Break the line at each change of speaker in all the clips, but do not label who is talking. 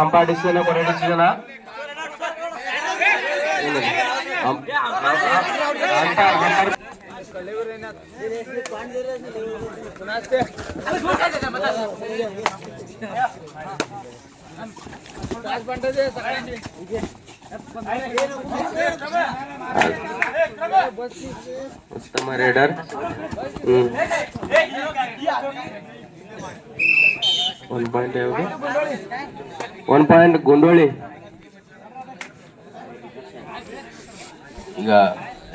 Umpire decision ಕೊನೆ decision ಉತ್ತಮ Raider. 1 point ಯಾವುದು? 1 ಪಾಯಿಂಟ್ ಗುಂಡೋಳಿ. ಈಗ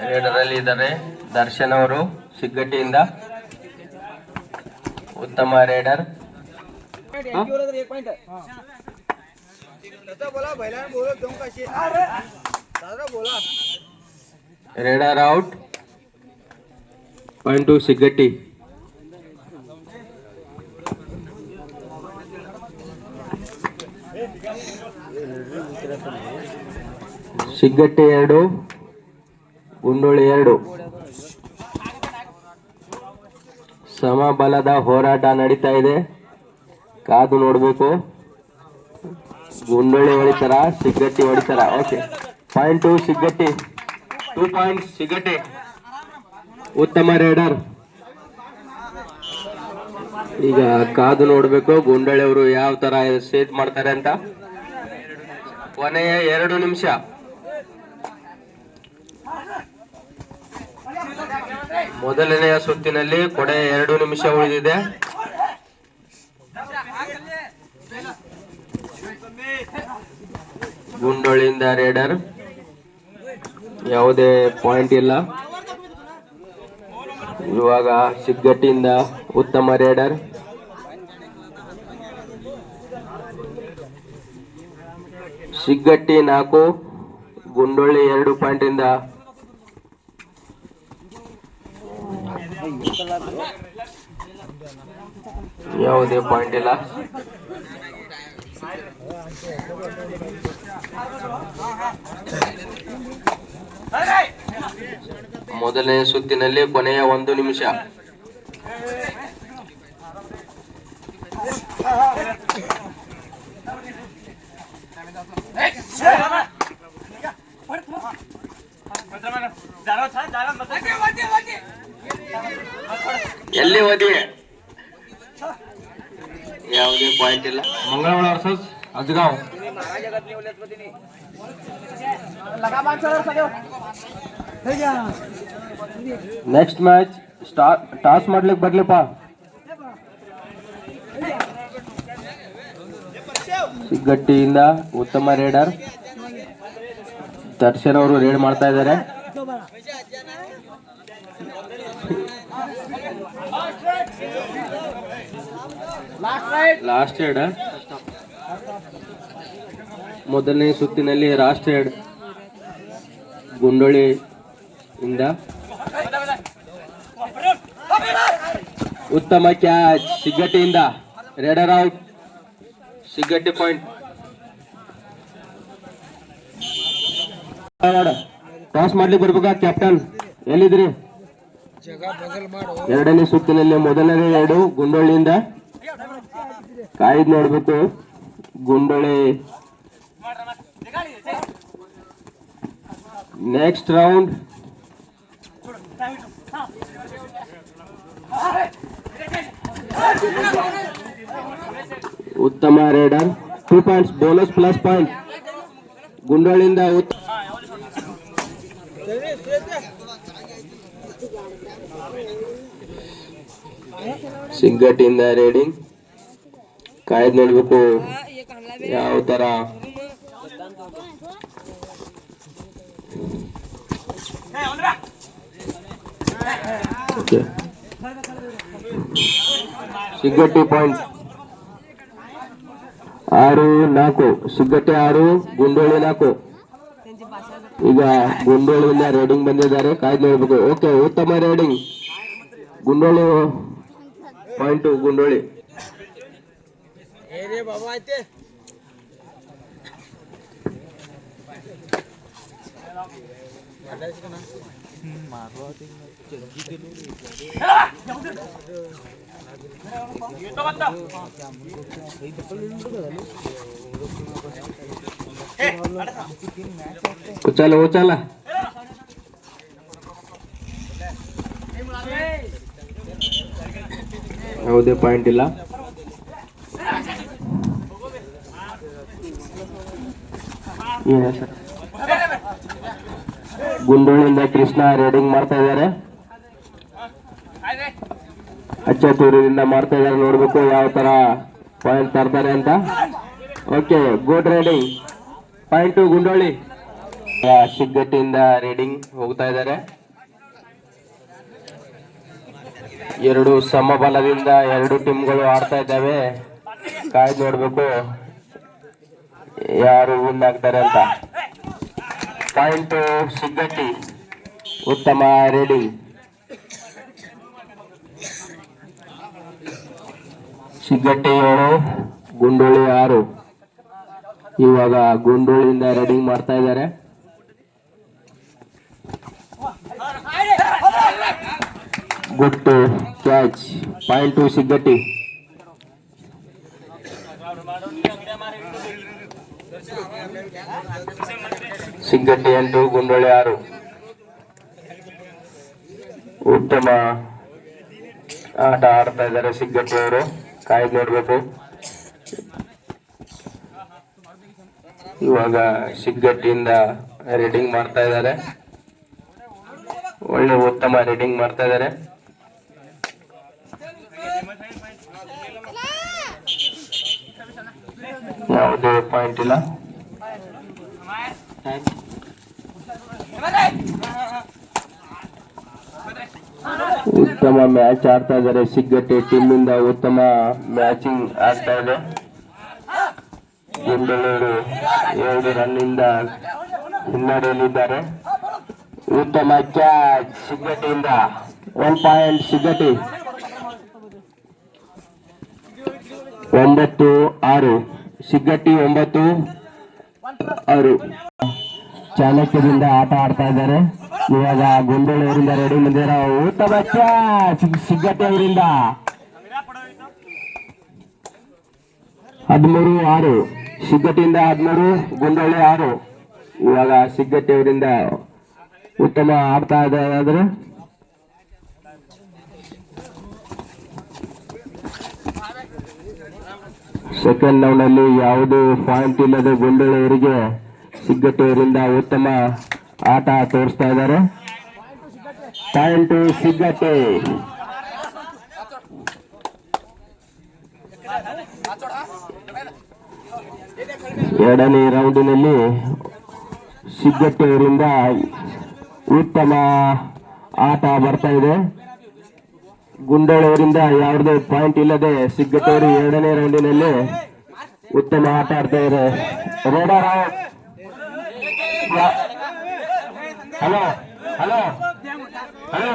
ರೇಡರ್ ಅಲ್ಲಿ ಇದ್ದಾರೆ ದರ್ಶನ್ ಅವರು ಸಿಗ್ಗಟ್ಟಿಯಿಂದ. ಉತ್ತಮ raider. Raider out. Point to Siggatti. Siggatti 2, Gundoli 2. ಸಮಬಲದ ಹೋರಾಟ ನಡೀತಾ ಇದೆ, ಕಾದು ನೋಡ್ಬೇಕು. ಗುಂಡೋಳಿ ಹೊಡಿತಾರ, ಸಿಗ್ಗಟ್ಟಿ ಹೊಡಿತಾರ? Okay, point to Siggatti. 2 point Siggatti. ಉತ್ತಮ ರೇಡರ್. ಈಗ ಕಾದು ನೋಡ್ಬೇಕು ಗುಂಡೋಳಿ ಅವರು ಯಾವ ತರ ಸೇಟ್ ಮಾಡ್ತಾರೆ ಅಂತ. ಕೊನೆಯ 2 ನಿಮಿಷ. ಮೊದಲನೆಯ ಸುತ್ತಿನಲ್ಲಿ ಕೊನೆ 2 ನಿಮಿಷ ಉಳಿದಿದೆ. ಗುಂಡೋಳಿಯಿಂದ ರೇಡರ್ ಯಾವುದೇ ಪಾಯಿಂಟ್ ಇಲ್ಲ. ಇವಾಗ ಸಿಗ್ಗಟ್ಟಿಯಿಂದ ಉತ್ತಮ ರೇಡರ್. ಸಿಗ್ಗಟ್ಟಿ 4, ಗುಂಡೋಳಿ 2 ಪಾಯಿಂಟ್ ಇಂದ ಯಾವುದೇ ಪಾಯಿಂಟ್ ಇಲ್ಲ. ಮೊದಲನೇ ಸುತ್ತಿನಲ್ಲಿ ಕೊನೆಯ 1 ನಿಮಿಷ. ಎಲ್ಲಿ ಓದಿ? ಯಾವುದೇ ಪಾಯಿಂಟ್ ಇಲ್ಲ. ಮಂಗಳವಾರ ವರ್ಸಸ್ ಅಜ್ಗಾಂವ್. ನೆಕ್ಸ್ಟ್ ಮ್ಯಾಚ್ ಟಾಸ್ ಮಾಡ್ಲಿಕ್ಕೆ ಬರ್ಲಿಪ್ಪ. ಸಿಗ್ಗಟ್ಟಿಯಿಂದ ಉತ್ತಮ ರೇಡರ್ ದರ್ಶನ್ ಅವರು ರೇಡ್ ಮಾಡ್ತಾ ಇದ್ದಾರೆ. Last raid. ಮೊದಲನೇ ಸುತ್ತಿನಲ್ಲಿ ಲಾಸ್ಟ್ ರೇಡ್ ಗುಂಡೋಳಿ ಇಂದ. ಉತ್ತಮ ಕ್ಯಾಚ್ ಸಿಗ್ಗಟ್ಟಿಯಿಂದ. Raider out. Siggatti point. Toss ಮಾಡ್ಲಿಕ್ಕೆ ಬರ್ಬೇಕಾ ಕ್ಯಾಪ್ಟನ್? ಎಲ್ಲಿದ್ರಿ? 2ನೇ ಸುತ್ತಿನಲ್ಲಿ ಮೊದಲನೇ 2 ಗುಂಡೋಳಿಯಿಂದ. ಕಾಯ್ದು ನೋಡ್ಬೇಕು. Gundoli next round. ಉತ್ತಮ raider. 2 points bonus plus point ಗುಂಡೋಳಿಯಿಂದ. ಸಿಗ್ಗಟ್ಟಿಯಿಂದ ರೇಡಿಂಗ್. ಕಾಯ್ದು ನೋಡ್ಬೇಕು ಯಾವ ತರ. ಸಿಗ್ಗಟ್ಟಿ ಪಾಯಿಂಟ್ 6-4. ಸಿಗ್ಗಟ್ಟಿ 6, ಗುಂಡೋಳಿ 4. ಈಗ ಗುಂಡೋಳಿಯಿಂದ ರೇಡಿಂಗ್ ಬಂದಿದ್ದಾರೆ, ಕಾಯ್ದು ನೋಡ್ಬೇಕು. ಓಕೆ, ಉತ್ತಮ ರೇಡಿಂಗ್. ಗುಂಡೋಳಿ ಪಾಯಿಂಟ್. ಗುಂಡೋಳಿ उचल उचल ಯಾವುದೇ ಪಾಯಿಂಟ್ ಇಲ್ಲ. ಗುಂಡೂಳಿಂದ ಕೃಷ್ಣ ರೇಡಿಂಗ್ ಮಾಡ್ತಾ ಇದ್ದಾರೆ. ಅಚ್ಚತೂರಿನಿಂದ ಮಾಡ್ತಾ ಇದ್ದಾರೆ. ನೋಡ್ಬೇಕು ಯಾವ ತರ ಪಾಯಿಂಟ್ ತರ್ತಾರೆ ಅಂತ. Okay, good raiding. Point to Gundoli. ಶಿಗ್ಗಟ್ಟಿಯಿಂದ ರೇಡಿಂಗ್ ಹೋಗ್ತಾ ಇದ್ದಾರೆ. ಎರಡು ಸಮಬಲದಿಂದ ಎರಡು ಟೀಮ್ಗಳು ಆಡ್ತಾ ಇದ್ದಾವೆ. ಕಾಯ್ದು ನೋಡ್ಬೇಕು ಯಾರು ವಿನ್ ಆಗ್ತಾರೆ ಅಂತ. ಪಾಯಿಂಟ್ ಶಿಗ್ಗಟ್ಟಿ, ಉತ್ತಮ ರೇಡಿಂಗ್. ಶಿಗ್ಗಟ್ಟಿ 7, ಗುಂಡೋಳಿ 6. ಇವಾಗ ಗುಂಡೋಳಿಯಿಂದ ರೇಡಿಂಗ್ ಮಾಡ್ತಾ ಇದ್ದಾರೆ. Good catch. Point to Shiggatti. Shiggatti 8, Gundoli 6. ಉತ್ತಮ ಆಟ ಆಡ್ತಾ ಇದ್ದಾರೆ ಶಿಗ್ಗಟ್ಟಿ ಅವರು. ಕಾಯ್ದು ನೋಡ್ಬೇಕು. ಇವಾಗ ಶಿಗ್ಗಟ್ಟಿಯಿಂದ ರೇಡಿಂಗ್ ಮಾಡ್ತಾ ಇದ್ದಾರೆ. ಒಳ್ಳೆ ಉತ್ತಮ ರೇಡಿಂಗ್ ಮಾಡ್ತಾ ಇದ್ದಾರೆ. ಯಾವುದೇ ಪಾಯಿಂಟ್ ಇಲ್ಲ. ಉತ್ತಮ ಮ್ಯಾಚ್ ಆಡ್ತಾ ಇದ್ದಾರೆ ಶಿಗ್ಗಟ್ಟಿ ಟೀಮ್ ಇಂದ. ಉತ್ತಮ ಮ್ಯಾಚಿಂಗ್ ಆಗ್ತಾ ಇದೆ. ಗುಂಡೂರು 7 ರನ್ನಿಂದ ಹಿನ್ನಡೆಯಲ್ಲಿದ್ದಾರೆ. ಉತ್ತಮ ಕ್ಯಾಚ್ ಶಿಗ್ಗಟ್ಟಿಯಿಂದ. 1 ಪಾಯಿಂಟ್ ಶಿಗ್ಗಟ್ಟಿ. 9-6. ಶಿಗ್ಗಟ್ಟಿ 9-6. ಚಾಣಕ್ಯದಿಂದ ಆಟ ಆಡ್ತಾ ಇದ್ದಾರೆ. ಇವಾಗ ಗುಂಡೋಳಿ ಅವರಿಂದ ರೆಡಿ ಬಂದಿರೋ ಉತ್ತಮ ಕ್ಯಾಚ್ ಶಿಗ್ಗಟ್ಟಿ ಅವರಿಂದ. 13-6. ಶಿಗ್ಗಟ್ಟಿಯಿಂದ 13, ಗುಂಡೋಳಿ 6. ಇವಾಗ ಶಿಗ್ಗಟ್ಟಿ ಅವರಿಂದ ಉತ್ತಮ ಆಡ್ತಾ ಇದ್ದಾರೆ. ಸೆಕೆಂಡ್ ರೌಂಡ್ ಅಲ್ಲಿ ಯಾವುದೇ ಪಾಯಿಂಟ್ ಇಲ್ಲದೆ ಗುಂಡೋಳಿ ಅವರಿಗೆ ಶಿಗ್ಗಟ್ಟಿ ಅವರಿಂದ ಉತ್ತಮ ಆಟ ತೋರಿಸ್ತಾ ಇದ್ದಾರೆ. ಪಾಯಿಂಟ್ ಶಿಗ್ಗಟ್ಟಿ. ಎರಡನೇ ರೌಂಡಿನಲ್ಲಿ ಶಿಗ್ಗಟ್ಟಿ ಅವರಿಂದ ಉತ್ತಮ ಆಟ ಬರ್ತಾ ಇದೆ. ಗುಂಡೋಳಿ ಅವರಿಂದ ಯಾವುದೇ ಪಾಯಿಂಟ್ ಇಲ್ಲದೆ ಶಿಗ್ಗಟ್ಟಿ ಅವರು ಎರಡನೇ ರೌಂಡಿನಲ್ಲಿ ಉತ್ತಮ ಆಟ ಆಡ್ತಾ ಇದ್ದಾರೆ. Hello hello hello hello